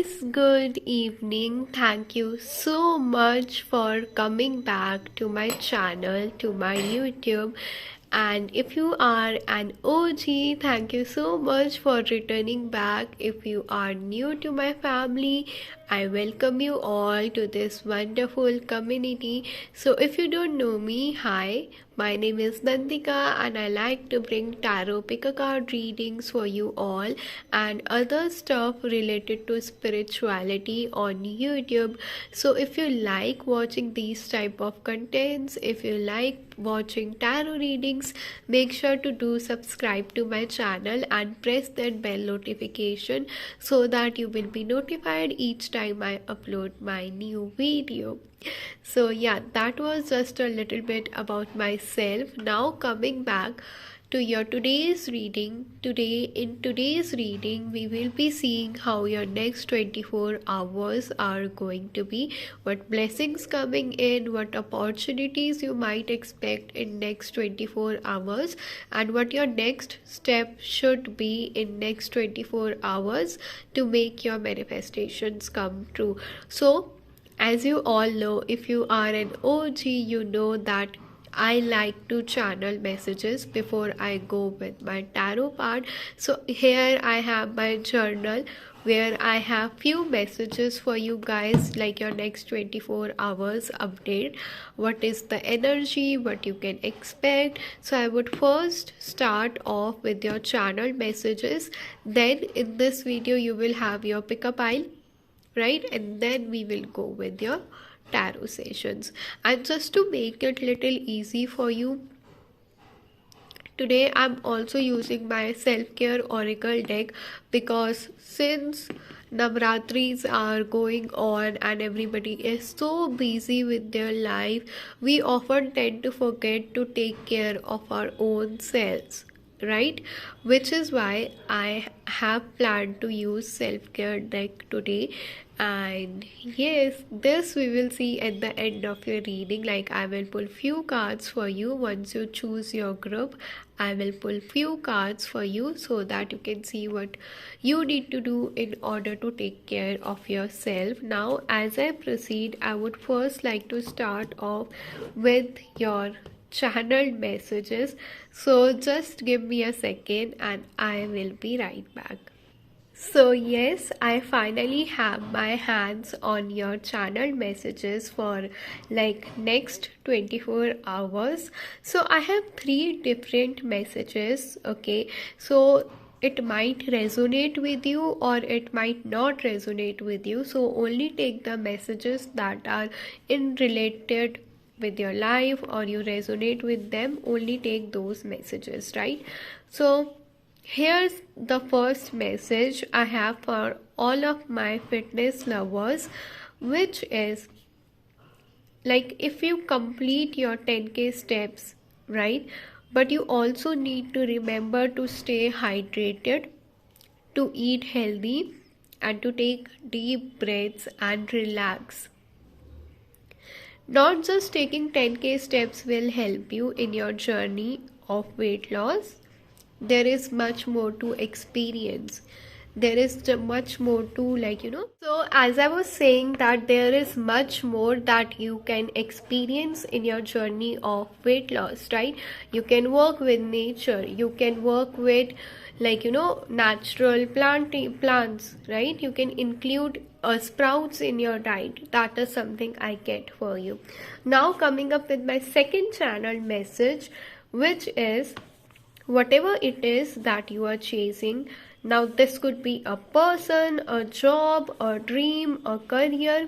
guys, good evening. Thank you so much for coming back to my channel, to my YouTube. And if you are an OG, thank you so much for returning back. If you are new to my family, I welcome you all to this wonderful community. So if you don't know me, hi, my name is Nandika and I like to bring tarot pick a card readings for you all and other stuff related to spirituality on YouTube. So if you like watching these type of contents, if you like watching tarot readings, make sure to do subscribe to my channel and press that bell notification so that you will be notified each time I upload my new video. So yeah, that was just a little bit about myself. Now coming back to your today's reading. In today's reading we will be seeing how your next 24 hours are going to be, what blessings coming in, what opportunities you might expect in next 24 hours, and what your next step should be in next 24 hours to make your manifestations come true. So as you all know, if you are an OG, you know that I like to channel messages before I go with my tarot part. So here I have my journal where I have few messages for you guys, like your next 24 hours update, what is the energy, what you can expect. So I would first start off with your channel messages, then in this video you will have your pick a pile, right? And then we will go with your tarot sessions. And just to make it little easy for you, today I'm also using my self-care oracle deck, because since Navratris are going on and everybody is so busy with their life, we often tend to forget to take care of our own selves, right? Which is why I have planned to use self-care deck today. And yes, this we will see at the end of your reading. Like, I will pull few cards for you. Once you choose your group, I will pull few cards for you so that you can see what you need to do in order to take care of yourself. Now as I proceed, I would first like to start off with your channeled messages. So just give me a second and I will be right back. So yes, I finally have my hands on your channel messages for like next 24 hours. So I have 3 different messages, okay? So it might resonate with you or it might not resonate with you. So only take the messages that are in related with your life or you resonate with them, only take those messages, right? So here's the first message I have for all of my fitness lovers, which is like, if you complete your 10k steps, right, but you also need to remember to stay hydrated, to eat healthy, and to take deep breaths and relax. Not just taking 10k steps will help you in your journey of weight loss. There is much more to experience. There is much more to, like, so as I was saying, that there is much more that you can experience in your journey of weight loss, right? You can work with nature, you can work with, like, natural plants, right? You can include sprouts in your diet. That is something I get for you. Now coming up with my second channel message, which is, whatever it is that you are chasing, now this could be a person, a job, a dream, a career.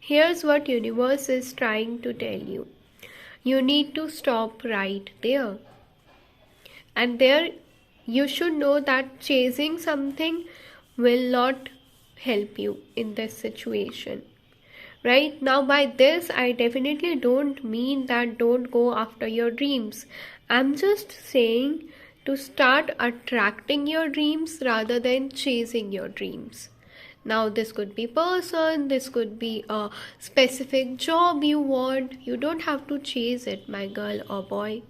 Here's what universe is trying to tell you. You need to stop right there. And there you should know that chasing something will not help you in this situation. Right now, by this I definitely don't mean that don't go after your dreams. I'm just saying to start attracting your dreams rather than chasing your dreams. Now this could be person, this could be a specific job you want. You don't have to chase it, my girl or boy.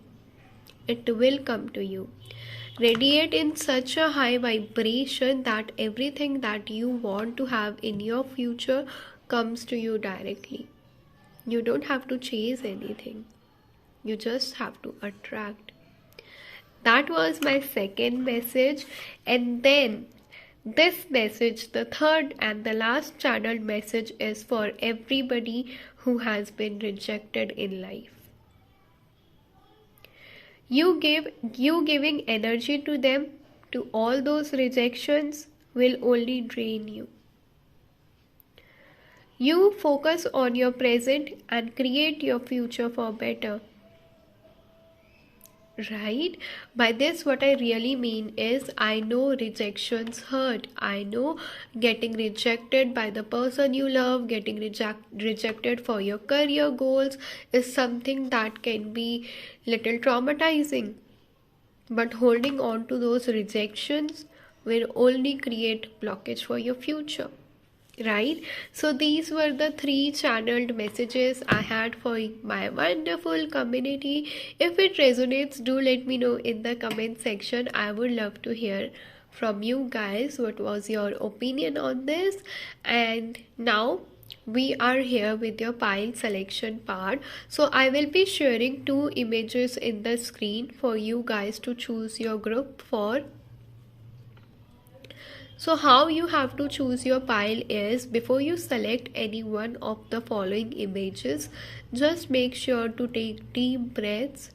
It will come to you. radiate in such a high vibration that everything that you want to have in your future comes to you directly. You don't have to chase anything, you just have to attract. That was my second message. And then this message, the third and the last channeled message, is for everybody who has been rejected in life. You giving energy to them, to all those rejections, will only drain you. You focus on your present and create your future for better. Right? By this, what I really mean is, I know rejections hurt. I know getting rejected by the person you love, getting rejected for your career goals is something that can be little traumatizing. But holding on to those rejections will only create blockage for your future. Right? So these were the 3 channeled messages I had for my wonderful community. If it resonates, do let me know in the comment section. I would love to hear from you guys what was your opinion on this. And now we are here with your pile selection part. So I will be sharing 2 images in the screen for you guys to choose your group for. So how you have to choose your pile is, before you select any one of the following images, just make sure to take deep breaths,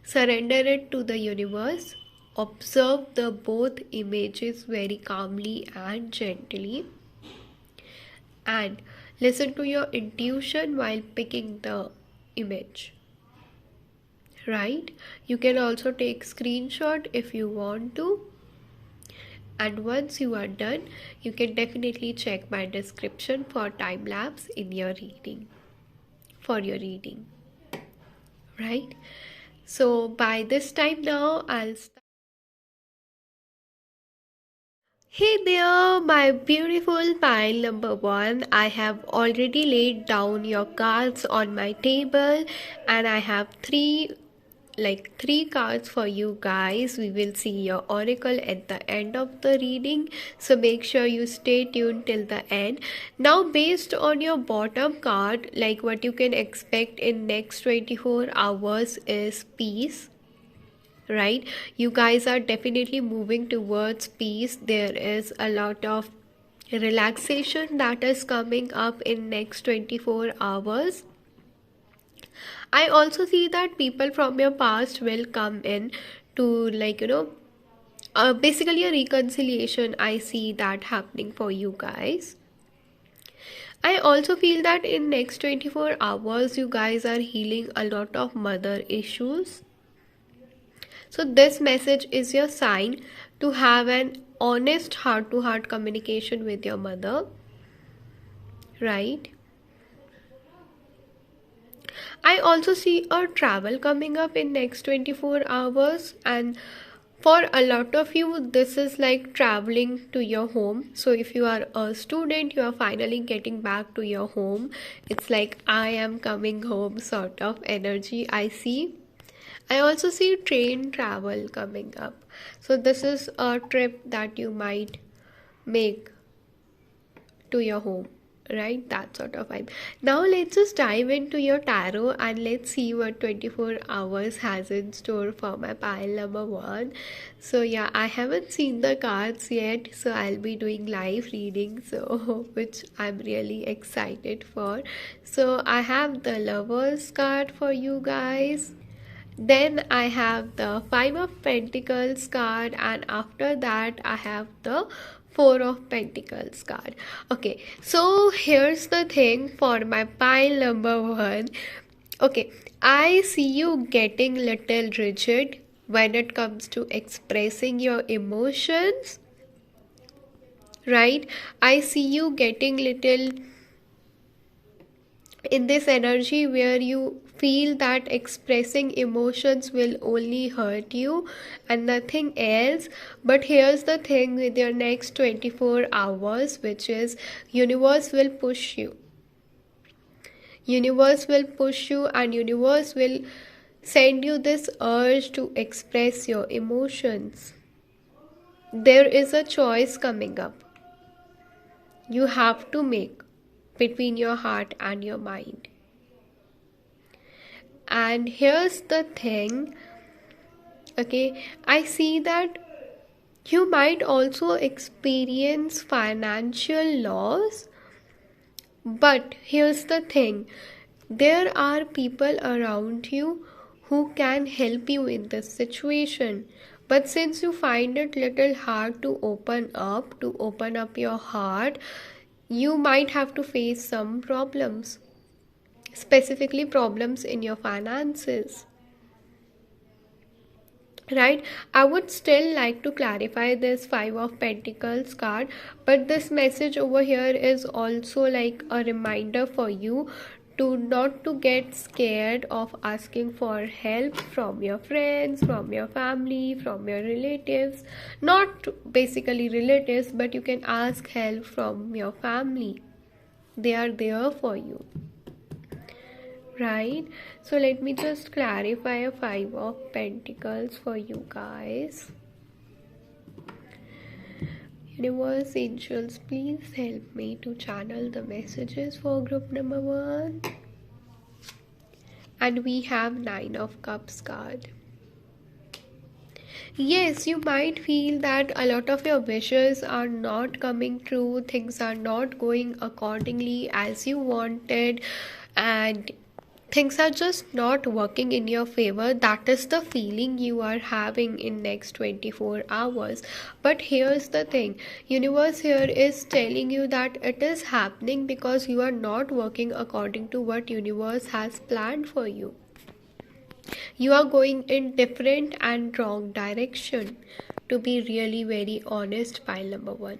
surrender it to the universe, observe the both images very calmly and gently, and listen to your intuition while picking the image. Right? You can also take screenshot if you want to. And once you are done, you can definitely check my description for time lapse in your reading, for your reading. Right? So by this time now, I'll start. Hey there, my beautiful pile number 1. I have already laid down your cards on my table, and I have three cards for you guys. We will see your oracle at the end of the reading, so make sure you stay tuned till the end. Now, based on your bottom card, like what you can expect in next 24 hours is peace. Right? You guys are definitely moving towards peace. There is a lot of relaxation that is coming up in next 24 hours. I also see that people from your past will come in to, basically a reconciliation. I see that happening for you guys. I also feel that in next 24 hours, you guys are healing a lot of mother issues. So this message is your sign to have an honest heart-to-heart communication with your mother. Right? I also see a travel coming up in next 24 hours, and for a lot of you this is like traveling to your home. So if you are a student, you are finally getting back to your home. It's like I am coming home sort of energy I see. I also see train travel coming up. So this is a trip that you might make to your home. Right? That sort of vibe. Now let's just dive into your tarot and let's see what 24 hours has in store for my pile number 1. So yeah, I haven't seen the cards yet, so I'll be doing live reading, so which I'm really excited for. So I have the Lovers card for you guys. Then I have the 5 of Pentacles card, and after that I have the 4 of Pentacles card. Okay, so here's the thing for my pile number 1. Okay, I see you getting little rigid when it comes to expressing your emotions. Right? I see you getting little in this energy where you feel that expressing emotions will only hurt you and nothing else. But here's the thing with your next 24 hours, which is universe will push you. Universe will push you, and universe will send you this urge to express your emotions. There is a choice coming up. You have to make between your heart and your mind. And here's the thing, okay, I see that you might also experience financial loss, but here's the thing, there are people around you who can help you in this situation. But since you find it little hard to open up your heart, you might have to face some problems, specifically problems in your finances. Right, I would still like to clarify this Five of Pentacles card, but this message over here is also like a reminder for you to not to get scared of asking for help from your friends, from your family, from your relatives. Not basically relatives, but you can ask help from your family. They are there for you. Right, so let me just clarify a Five of Pentacles for you guys. Universe, angels, please help me to channel the messages for group number 1. And we have Nine of Cups card. Yes, you might feel that a lot of your wishes are not coming true, things are not going accordingly as you wanted, and things are just not working in your favor. That is the feeling you are having in next 24 hours. But here's the thing, universe here is telling you that it is happening because you are not working according to what universe has planned for you. You are going in different and wrong direction, to be really very honest, pile number 1.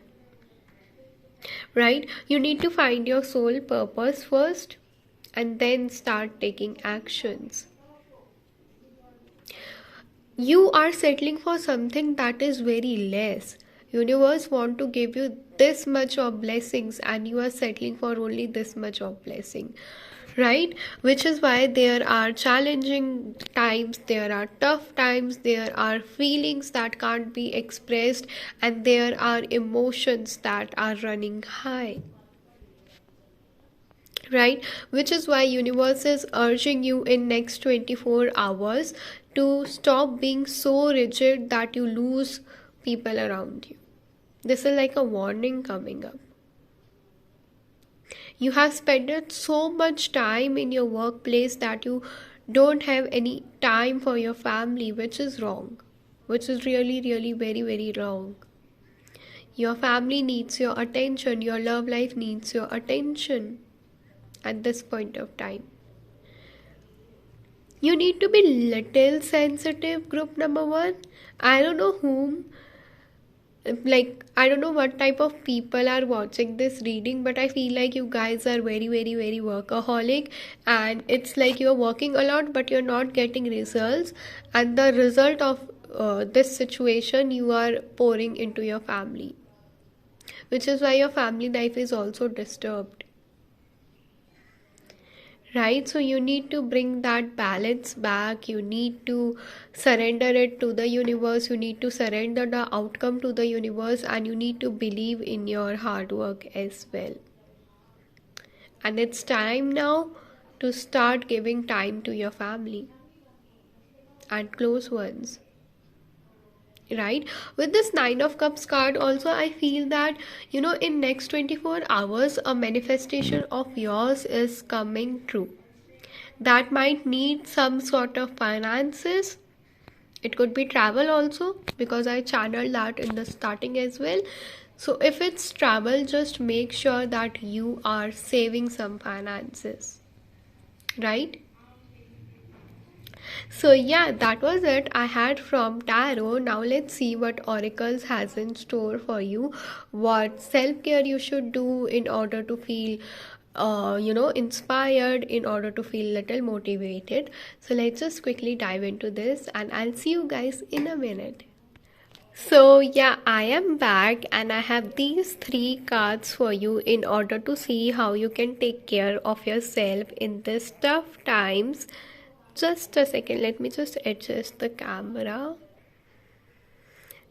Right, you need to find your soul purpose first and then start taking actions. You are settling for something that is very less. Universe want to give you this much of blessings and you are settling for only this much of blessing. Right, which is why there are challenging times, there are tough times, there are feelings that can't be expressed, and there are emotions that are running high. Right, which is why universe is urging you in next 24 hours to stop being so rigid that you lose people around you. This is like a warning coming up. You have spent so much time in your workplace that you don't have any time for your family, which is wrong, which is really really very very wrong. Your family needs your attention, your love life needs your attention at this point of time. You need to be little sensitive, group number 1. I don't know whom, like I don't know what type of people are watching this reading, but I feel like you guys are very very very workaholic, and it's like you're working a lot but you're not getting results, and the result of this situation you are pouring into your family, which is why your family life is also disturbed. Right, so you need to bring that balance back. You need to surrender it to the universe, you need to surrender the outcome to the universe, and you need to believe in your hard work as well. And it's time now to start giving time to your family and close ones. Right, with this Nine of Cups card also, I feel that in next 24 hours a manifestation of yours is coming true. That might need some sort of finances. It could be travel also, because I channeled that in the starting as well. So if it's travel, just make sure that you are saving some finances. Right, so yeah, that was it I had from tarot. Now let's see what oracles has in store for you, what self-care you should do in order to feel inspired, in order to feel little motivated. So let's just quickly dive into this and I'll see you guys in a minute. So yeah, I am back and I have these 3 cards for you in order to see how you can take care of yourself in these tough times. Just a second, let me just adjust the camera.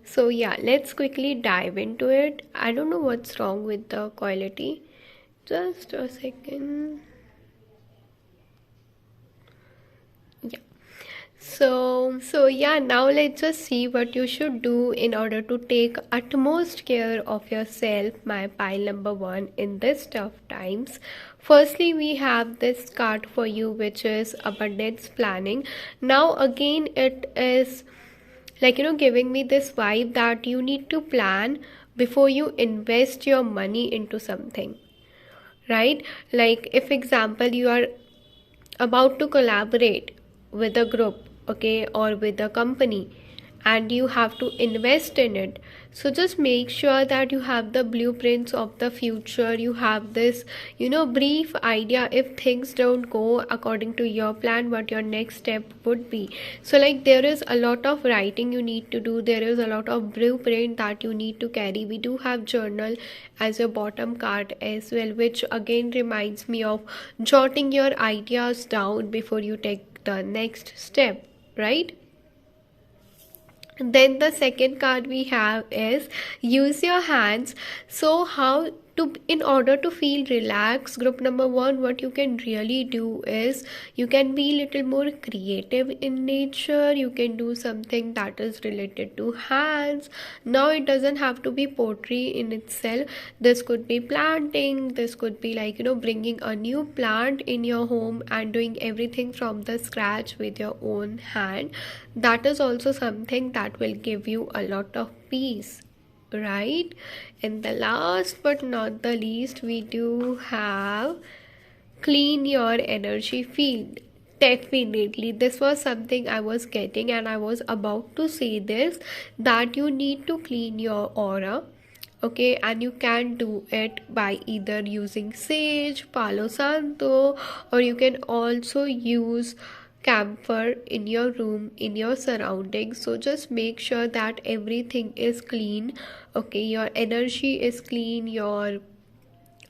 So yeah, let's quickly dive into it. I don't know what's wrong with the quality. Just a second. Yeah. So yeah, now let's just see what you should do in order to take utmost care of yourself, my pile number one, in this tough times. Firstly, we have this card for you, which is abundance planning. Now again, it is like, giving me this vibe that you need to plan before you invest your money into something, right? Like, if example, you are about to collaborate with a group, okay, or with a company, and you have to invest in it, so just make sure that you have the blueprints of the future. You have this, brief idea, if things don't go according to your plan, what your next step would be. So like, there is a lot of writing you need to do, there is a lot of blueprint that you need to carry. We do have journal as your bottom card as well, which again reminds me of jotting your ideas down before you take the next step, right? Then the second card we have is use your hands. So how to, in order to feel relaxed, group number one, what you can really do is you can be little more creative in nature. You can do something that is related to hands. Now it doesn't have to be pottery in itself. This could be planting, this could be like, bringing a new plant in your home and doing everything from the scratch with your own hand. That is also something that will give you a lot of peace, right? And the last but not the least, we do have clean your energy field. Definitely, this was something I was getting, and I was about to say this, that you need to clean your aura. Okay, and you can do it by either using sage, palo santo, or you can also use camphor in your room, in your surroundings. So just make sure that everything is clean. Okay, your energy is clean, your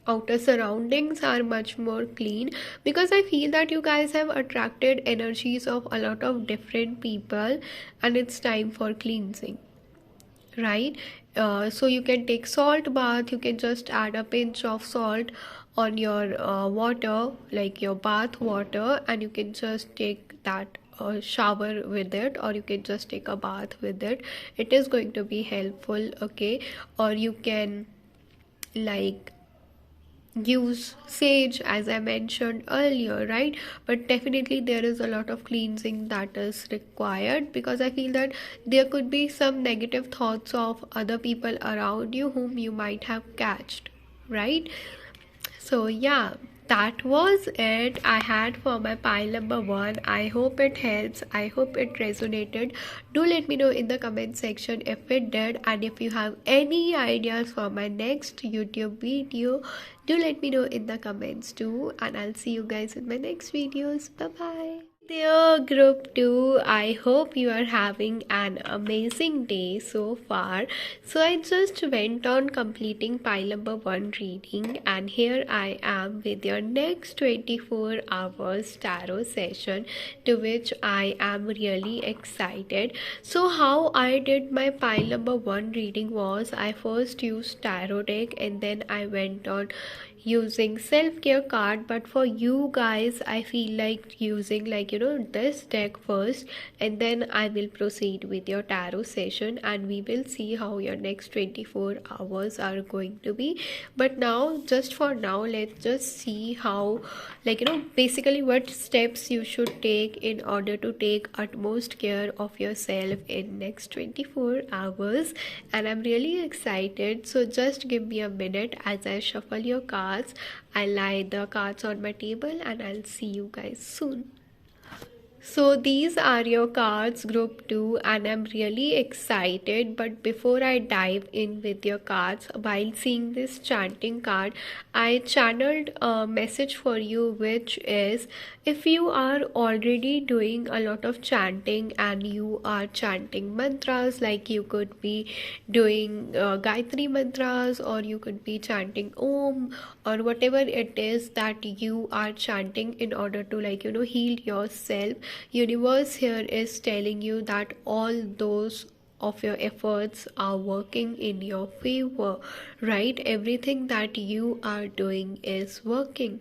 outer surroundings are much more clean, because I feel that you guys have attracted energies of a lot of different people, and it's time for cleansing, right? So you can take salt bath. You can just add a pinch of salt on your water, like your bath water, and you can just take that shower with it, or you can just take a bath with it. It is going to be helpful, okay? Or you can like use sage, as I mentioned earlier, right? But definitely there is a lot of cleansing that is required, because I feel that there could be some negative thoughts of other people around you whom you might have catched, right? So yeah, that was it I had for my pile number one. I hope it helps, I hope it resonated. Do let me know in the comment section if it did, and if you have any ideas for my next YouTube video, do let me know in the comments too, and I'll see you guys in my next videos. Bye bye. Dear group 2, I hope you are having an amazing day so far. So I just went on completing pile number 1 reading, and here I am with your next 24 hours tarot session, to which I am really excited. So how I did my pile number 1 reading was, I first used tarot deck, and then I went on using self-care card. But for you guys, I feel like using like, this deck first, and then I will proceed with your tarot session, and we will see how your next 24 hours are going to be. But now, just for now, let's just see how, like, basically what steps you should take in order to take utmost care of yourself in next 24 hours. And I'm really excited, so just give me a minute as I shuffle your cards. I'll lie the cards on my table, and I'll see you guys soon. So these are your cards, group 2, and I'm really excited. But before I dive in with your cards, while seeing this chanting card, I channeled a message for you, which is, if you are already doing a lot of chanting and you are chanting mantras, like you could be doing Gayatri mantras, or you could be chanting Om, or whatever it is that you are chanting in order to, like, heal yourself. Universe here is telling you that all those of your efforts are working in your favor, right? Everything that you are doing is working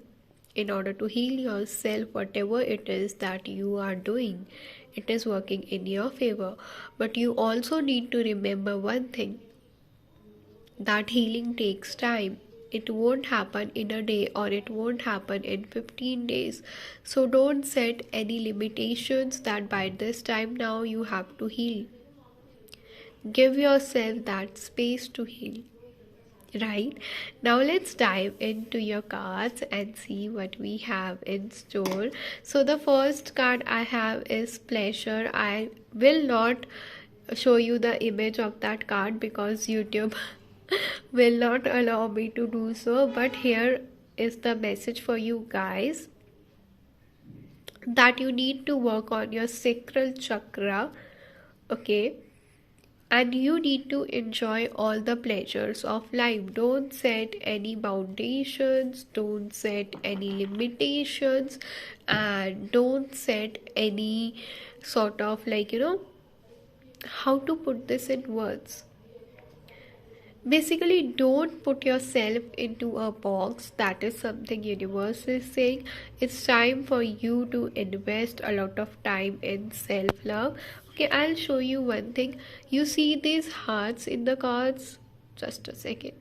in order to heal yourself. Whatever it is that you are doing, it is working in your favor. But you also need to remember one thing, that healing takes time. It won't happen in a day, or it won't happen in 15 days. So don't set any limitations that by this time now you have to heal. Give yourself that space to heal. Right, now let's dive into your cards and see what we have in store. So the first card I have is pleasure. I will not show you the image of that card because YouTube will not allow me to do so, but here is the message for you guys, that you need to work on your sacral chakra. Okay, and you need to enjoy all the pleasures of life. Don't set any foundations, don't set any limitations, and don't set any sort of, like, how to put this in words. Basically, don't put yourself into a box. That is something universe is saying. It's time for you to invest a lot of time in self-love. Okay, I'll show you one thing. You see these hearts in the cards? Just a second.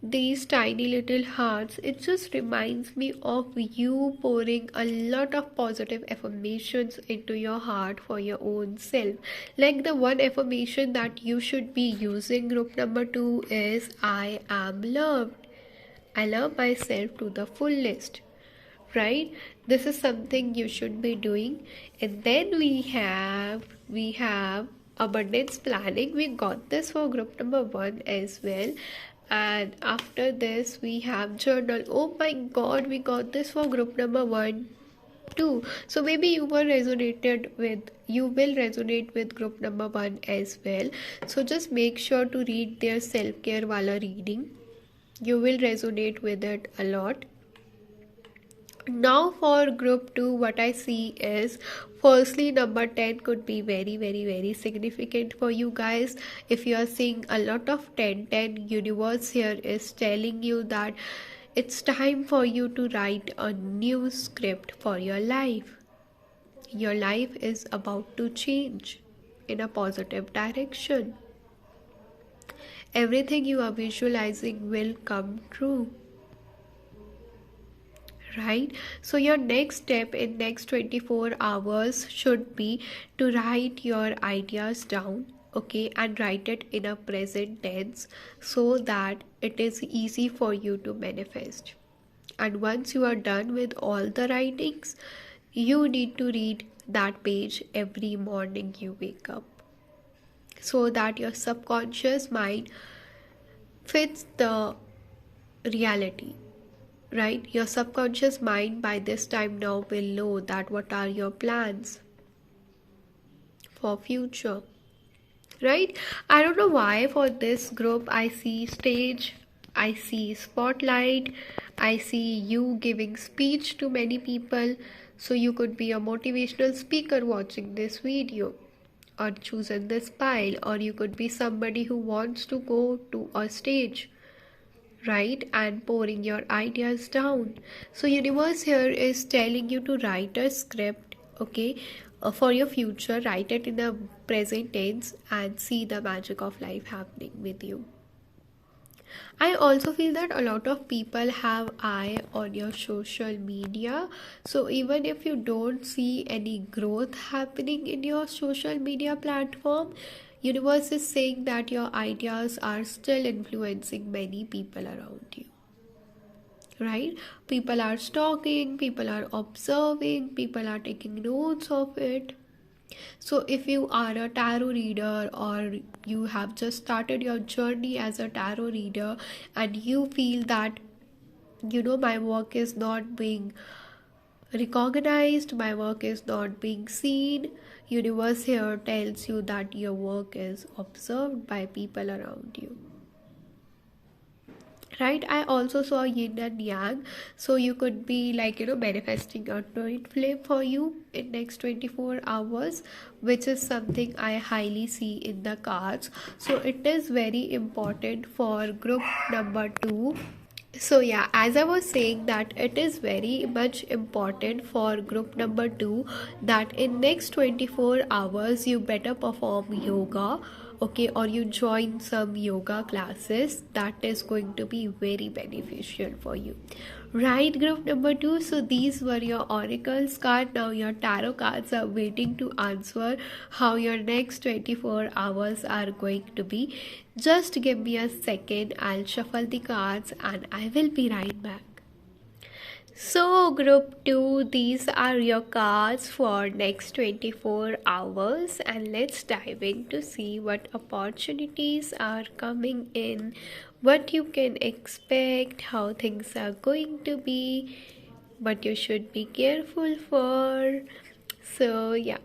These tiny little hearts, it just reminds me of you pouring a lot of positive affirmations into your heart for your own self. Like the one affirmation that you should be using, group number 2, is I am loved. I love myself to the fullest. Right, this is something you should be doing. And then we have abundance planning. We got this for group number 1 as well. And after this we have journal. Oh my god, we got this for group number 1 too. So maybe you will resonate with group number 1 as well. So just make sure to read their self-care wala reading. You will resonate with it a lot. Now for group 2, what I see is, firstly, number 10 could be very, very, very significant for you guys. If you are seeing a lot of 10, universe here is telling you that it's time for you to write a new script for your life. Your life is about to change in a positive direction. Everything you are visualizing will come true. Right, so your next step in next 24 hours should be to write your ideas down. Okay, and write it in a present tense so that it is easy for you to manifest. And once you are done with all the writings, you need to read that page every morning you wake up, so that your subconscious mind fits the reality. Right, your subconscious mind by this time now will know that what are your plans for future. Right, I don't know why for this group I see stage, I see spotlight, I see you giving speech to many people. So you could be a motivational speaker watching this video, or choosing this pile, or you could be somebody who wants to go to a stage, right, and pouring your ideas down. So universe here is telling you to write a script. Okay, for your future. Write it in the present tense and see the magic of life happening with you. I also feel that a lot of people have eye on your social media. So even if you don't see any growth happening in your social media platform, universe is saying that your ideas are still influencing many people around you. Right, people are stalking, people are observing, people are taking notes of it. So if you are a tarot reader, or you have just started your journey as a tarot reader, and you feel that my work is not being recognized, my work is not being seen, universe here tells you that your work is observed by people around you. right? I also saw yin and yang, so you could be like, manifesting a twin flame for you in next 24 hours, which is something I highly see in the cards. So it is very important for group number 2. So yeah, as I was saying, that it is very much important for group number 2 that in next 24 hours you better perform yoga, okay, or you join some yoga classes. That is going to be very beneficial for you, right? Group number 2. So these were your oracles card. Now your tarot cards are waiting to answer how your next 24 hours are going to be. Just give me a second, I'll shuffle the cards and I will be right back. So group 2, these are your cards for next 24 hours, and let's dive in to see what opportunities are coming in, what you can expect, how things are going to be, what you should be careful for. So yeah,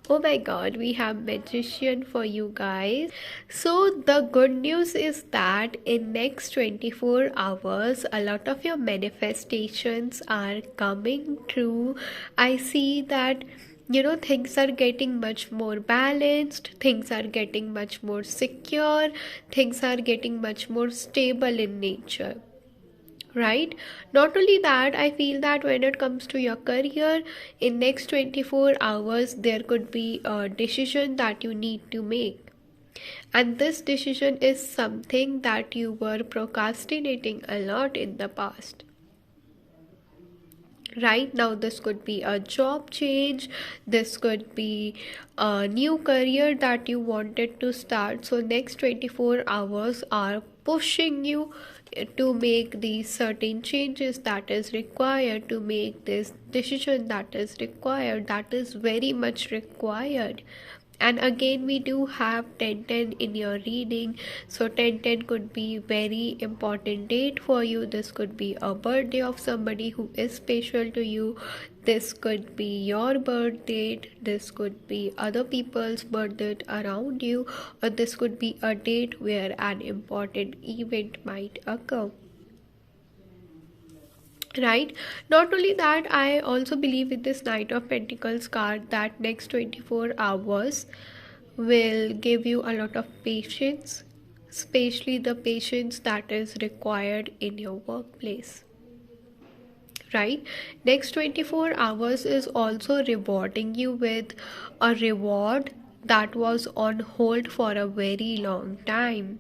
oh my god, we have magician for you guys. So the good news is that in next 24 hours a lot of your manifestations are coming true. I see that, things are getting much more balanced, things are getting much more secure, things are getting much more stable in nature, right? Not only that, I feel that when it comes to your career, in next 24 hours there could be a decision that you need to make, and this decision is something that you were procrastinating a lot in the past. Right now, this could be a job change, this could be a new career that you wanted to start. So next 24 hours are pushing you to make these certain changes that is required, to make this decision that is required, that is very much required. And again, we do have 1010 in your reading, so 1010 could be very important date for you. This could be a birthday of somebody who is special to you, this could be your birth date, this could be other people's birth date around you, or this could be a date where an important event might occur, right? Not only that, I also believe with this Knight of Pentacles card that next 24 hours will give you a lot of patience, especially the patience that is required in your workplace, right? Next 24 hours is also rewarding you with a reward that was on hold for a very long time.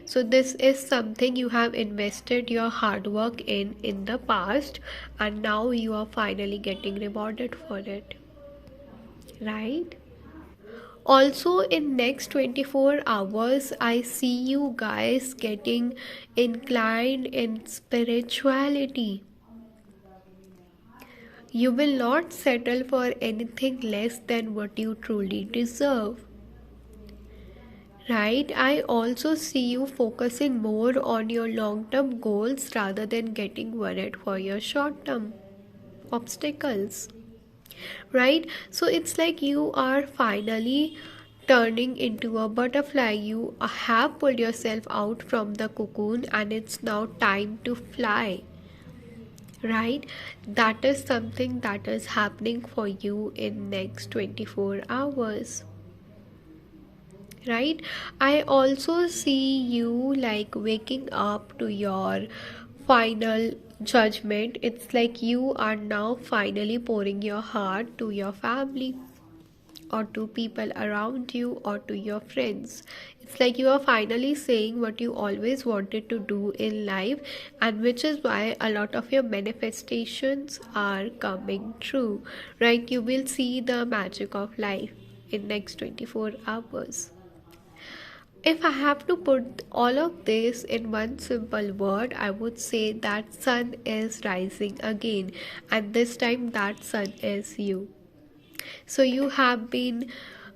So this is something you have invested your hard work in the past, and now you are finally getting rewarded for it, right? Also in next 24 hours I see you guys getting inclined in spirituality. You will not settle for anything less than what you truly deserve, right? I also see you focusing more on your long-term goals rather than getting worried for your short-term obstacles, right? So it's like you are finally turning into a butterfly. You have pulled yourself out from the cocoon and it's now time to fly, right? That is something that is happening for you in next 24 hours, right? I also see you like waking up to your final judgment. It's like you are now finally pouring your heart to your family, or to people around you, or to your friends. It's like you are finally saying what you always wanted to do in life, and which is why a lot of your manifestations are coming true, right? You will see the magic of life in next 24 hours. If I have to put all of this in one simple word, I would say that sun is rising again, and this time that sun is you. So you have been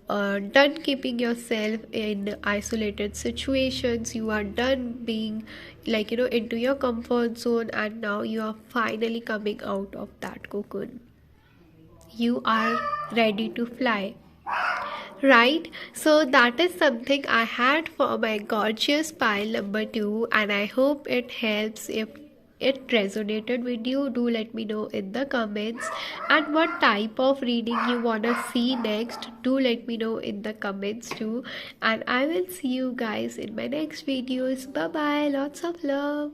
done keeping yourself in isolated situations. You are done being like, into your comfort zone, and now you are finally coming out of that cocoon. You are ready to fly. Right? So that is something I had for my gorgeous pile number 2, and I hope it helps. If it resonated with you, do let me know in the comments. And what type of reading you wanna see next, do let me know in the comments too. And I will see you guys in my next videos. Bye bye, lots of love.